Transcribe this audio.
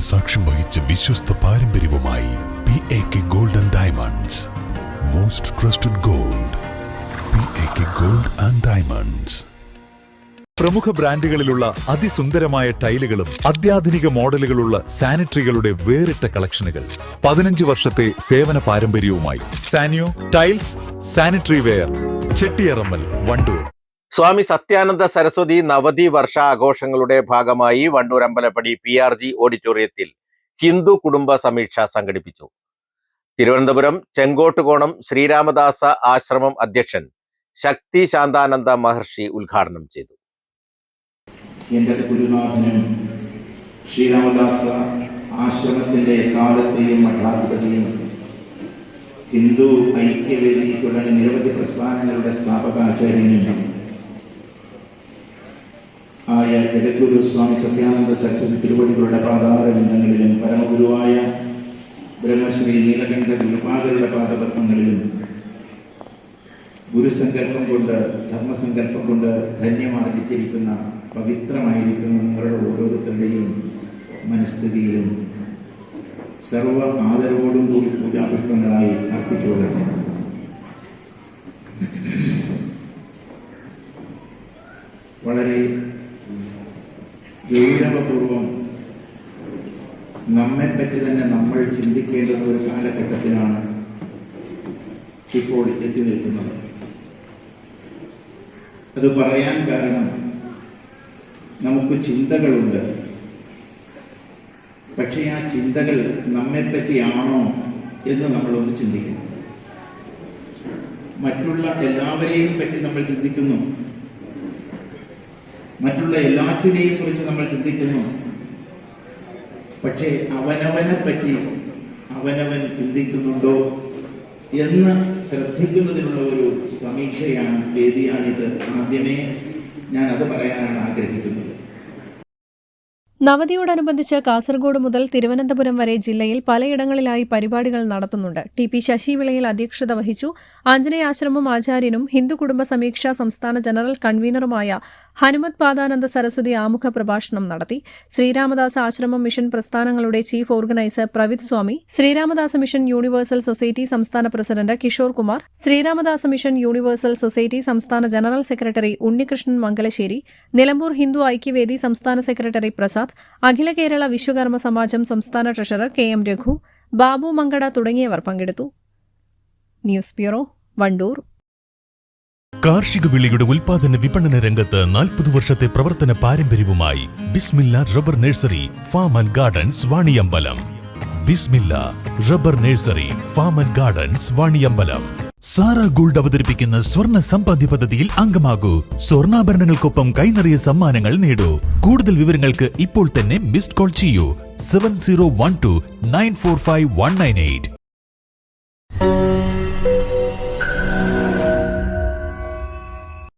കാലത്തിന് സാക്ഷ്യം വഹിച്ച വിശ്വസ്ത പാരമ്പര്യവുമായി PAK Gold and Diamonds. Most trusted gold. PAK Gold and Diamonds. പ്രമുഖ ബ്രാൻഡുകളിലുള്ള അതിസുന്ദരമായ ടൈലുകളും അത്യാധുനിക മോഡലുകളുള്ള സാനിറ്ററികളുടെ വേറിട്ട കളക്ഷനുകൾ 15 വർഷത്തെ സേവന പാരമ്പര്യവുമായി Saniyo tiles sanitary ware, Chettiyarammal, Wandoor. Swami Satyananda Saraswati നവതി വർഷാഘോഷങ്ങളുടെ ഭാഗമായി വണ്ടൂർ അമ്പലപ്പടി PRG ഓഡിറ്റോറിയത്തിൽ ഹിന്ദു കുടുംബ സമീക്ഷ സംഘടിപ്പിച്ചു. തിരുവനന്തപുരം ചെങ്കോട്ടുകോണം ശ്രീരാമദാസ ആശ്രമം അധ്യക്ഷൻ ശക്തി ശാന്താനന്ദ മഹർഷി ഉദ്ഘാടനം ചെയ്തു. എൻ്റെ ഗുരുനാഥനും ശ്രീരാമദാസ ആശ്രമത്തിൻ്റെ കാലത്തെയും മഠാധിപതിയും ഹിന്ദു ഐക്യവേദി തുടങ്ങി നിരവധി പ്രസ്ഥാനങ്ങളുടെ സ്ഥാപകാചാര്യനും ആയ ജഗദ്ഗുരു സ്വാമി സത്യാനന്ദ സരസ്വതി തിരുവടികളുടെ പാതാരബന്ധങ്ങളിലും പരമഗുരുവായ ബ്രഹ്മശ്രീ നീലകണ്ഠ ഗുരുപാദരുടെ പാദപത്മങ്ങളിലും ഗുരുസങ്കല്പം കൊണ്ട് ധർമ്മസങ്കല്പം കൊണ്ട് ധന്യമാർജിച്ചിരിക്കുന്ന പവിത്രമായിരിക്കുന്ന നിങ്ങളുടെ ഓരോരുത്തരുടെയും മനസ്ഥിതിയിലും സർവ ആദരവോടും കൂടി പൂജാപുഷ്പങ്ങളായി അർപ്പിച്ചുകൊള്ളട്ടെ. വളരെ ഗൗരവപൂർവം നമ്മെപ്പറ്റി തന്നെ നമ്മൾ ചിന്തിക്കേണ്ടുന്ന ഒരു കാലഘട്ടത്തിലാണ് ഇപ്പോൾ എത്തി നിൽക്കുന്നത്. അത് പറയാൻ കാരണം നമുക്ക് ചിന്തകളുണ്ട്. പക്ഷേ ആ ചിന്തകൾ നമ്മെപ്പറ്റിയാണോ എന്ന് നമ്മളൊന്ന് ചിന്തിക്കുന്നു. മറ്റുള്ള എല്ലാവരെയും പറ്റി നമ്മൾ ചിന്തിക്കുന്നു, മറ്റുള്ള എല്ലാറ്റിനെയും കുറിച്ച് നമ്മൾ ചിന്തിക്കുന്നു. പക്ഷേ അവനവനെ പറ്റി അവനവൻ ചിന്തിക്കുന്നുണ്ടോ എന്ന് ശ്രദ്ധിക്കുന്നതിനുള്ള ഒരു സമീക്ഷയാണ്, വേദിയാണിത്. ആദ്യമേ ഞാൻ അത് പറയാനാണ് ആഗ്രഹിക്കുന്നത്. നവതിയോടനുബന്ധിച്ച് കാസർഗോഡ് മുതൽ തിരുവനന്തപുരം വരെ ജില്ലയിൽ പലയിടങ്ങളിലായി പരിപാടികൾ നടത്തുന്നുണ്ട്. TP ശശി വിളയിൽ അധ്യക്ഷത വഹിച്ചു. ആഞ്ജനേയാശ്രമം ആചാര്യനും ഹിന്ദു കുടുംബ സമീക്ഷാ സംസ്ഥാന ജനറൽ കൺവീനറുമായ ഹനുമത് പാദാനന്ദ സരസ്വതി ആമുഖ പ്രഭാഷണം നടത്തി. ശ്രീരാമദാസ ആശ്രമം മിഷൻ പ്രസ്ഥാനങ്ങളുടെ ചീഫ് ഓർഗനൈസർ പ്രവിത് സ്വാമി, ശ്രീരാമദാസ മിഷൻ യൂണിവേഴ്സൽ സൊസൈറ്റി സംസ്ഥാന president Kishore Kumar, Sree Ramadasa mission universal society സംസ്ഥാന ജനറൽ സെക്രട്ടറി ഉണ്ണികൃഷ്ണൻ മംഗലശ്ശേരി, നിലമ്പൂർ ഹിന്ദു ഐക്യവേദി സംസ്ഥാന സെക്രട്ടറി പ്രസാദ്, അഖില കേരള വിശ്വകർമ്മ സമാജം സംസ്ഥാന ട്രഷറർ KM രഘു, ബാബു മങ്കട തുടങ്ങിയവർ പങ്കെടുത്തു. News bureau, Wandoor. കാർഷിക വിളയുടെ ഉൽപാദന വിപണന രംഗത്ത് 40 വർഷത്തെ പ്രവർത്തന പാരമ്പര്യവുമായി ബിസ്മില്ല rubber nursery farm and gardens Vaniyambalam. Bismilla rubber nursery farm and gardens Vaniyambalam. Sara gold അവതരിപ്പിക്കുന്ന സ്വർണ്ണ സമ്പാദ്യ പദ്ധതിയിൽ അംഗമാകൂ. സ്വർണ്ണാഭരണങ്ങൾക്കൊപ്പം കൈനിറിയ സമ്മാനങ്ങൾ നേടൂ. കൂടുതൽ വിവരങ്ങൾക്ക് ഇപ്പോൾ തന്നെ മിസ്ഡ് കോൾ ചെയ്യൂ 7012 945198.